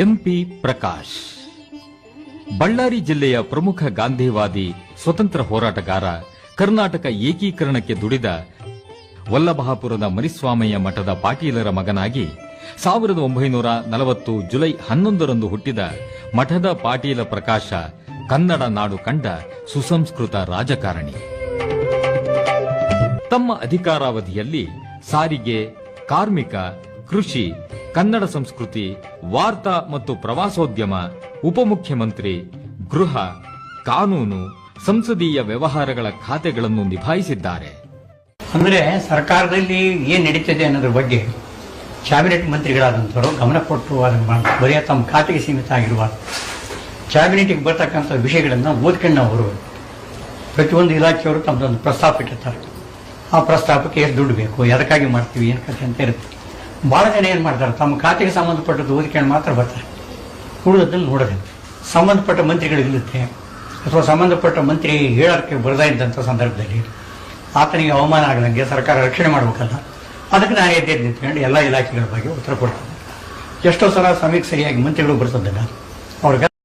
MP Prakash Ballari ಜಿಲ್ಲೆಯ ಪ್ರಮುಖ ಗಾಂಧಿವಾದಿ ಸ್ವತಂತ್ರ ಹೋರಾಟಗಾರ, ಕರ್ನಾಟಕ ಏಕೀಕರಣಕ್ಕೆ ದುಡಿದ ವಲ್ಲಭಾಪುರದ ಮರಿಸ್ವಾಮಯ್ಯ ಮಠದ ಪಾಟೀಲರ ಮಗನಾಗಿ 1940 ಜುಲೈ 11ರಂದು ಹುಟ್ಟಿದ ಮಠದ ಪಾಟೀಲ ಪ್ರಕಾಶ ಕನ್ನಡ ನಾಡು ಕಂಡ ಸುಸಂಸ್ಕೃತ ರಾಜಕಾರಣಿ. ತಮ್ಮ ಅಧಿಕಾರಾವಧಿಯಲ್ಲಿ ಸಾರಿಗೆ, ಕಾರ್ಮಿಕ, ಕೃಷಿ, ಕನ್ನಡ ಸಂಸ್ಕೃತಿ, ವಾರ್ತಾ ಮತ್ತು ಪ್ರವಾಸೋದ್ಯಮ, ಉಪಮುಖ್ಯಮಂತ್ರಿ, ಗೃಹ, ಕಾನೂನು, ಸಂಸದೀಯ ವ್ಯವಹಾರಗಳ ಖಾತೆಗಳನ್ನು ನಿಭಾಯಿಸಿದ್ದಾರೆ. ಅಂದರೆ ಸರ್ಕಾರದಲ್ಲಿ ಏನು ನಡೀತಿದೆ ಅನ್ನೋದ್ರ ಬಗ್ಗೆ ಕ್ಯಾಬಿನೆಟ್ ಮಂತ್ರಿಗಳಾದಂಥವರು ಗಮನ ಕೊಟ್ಟು ಅದನ್ನು ಬರೀ ತಮ್ಮ ಖಾತೆಗೆ ಸೀಮಿತ ಆಗಿರುವ ಕ್ಯಾಬಿನೆಟ್ಗೆ ಬರ್ತಕ್ಕಂಥ ವಿಷಯಗಳನ್ನು ಓದ್ಕೊಂಡು ಅವರು ಪ್ರತಿಯೊಂದು ಇಲಾಖೆಯವರು ತಮ್ಮದೊಂದು ಪ್ರಸ್ತಾಪ ಇಟ್ಟಿರ್ತಾರೆ. ಆ ಪ್ರಸ್ತಾಪಕ್ಕೆ ಎಷ್ಟು ದುಡ್ಡು ಬೇಕು, ಎದಕ್ಕಾಗಿ ಮಾಡ್ತೀವಿ, ಏನು ಕಥೆ ಅಂತ ಇರುತ್ತೆ. ಭಾಳ ಜನ ಏನು ಮಾಡ್ತಾರೆ, ತಮ್ಮ ಖಾತೆಗೆ ಸಂಬಂಧಪಟ್ಟದ್ದು ಓದ್ಕೊಂಡು ಮಾತ್ರ ಬರ್ತಾರೆ, ಉಳಿದದ್ದನ್ನು ನೋಡೋದಿಲ್ಲ. ಸಂಬಂಧಪಟ್ಟ ಮಂತ್ರಿಗಳಿರುತ್ತೆ ಅಥವಾ ಸಂಬಂಧಪಟ್ಟ ಮಂತ್ರಿ ಹೇಳೋಕ್ಕೆ ಬರದೇ ಇದ್ದಂಥ ಸಂದರ್ಭದಲ್ಲಿ ಆತನಿಗೆ ಅವಮಾನ ಆಗದಂಗೆ ಸರ್ಕಾರ ರಕ್ಷಣೆ ಮಾಡಬೇಕಲ್ಲ, ಅದಕ್ಕೆ ನಾನು ಎದ್ದು ನಿಂತ್ಕೊಂಡು ಎಲ್ಲ ಇಲಾಖೆಗಳ ಬಗ್ಗೆ ಉತ್ತರ ಕೊಡ್ತೇನೆ. ಎಷ್ಟೋ ಸಲ ಸಮಯಕ್ಕೆ ಸರಿಯಾಗಿ ಮಂತ್ರಿಗಳು ಬರ್ತದಿಲ್ಲ, ಅವ್ರಿಗೆ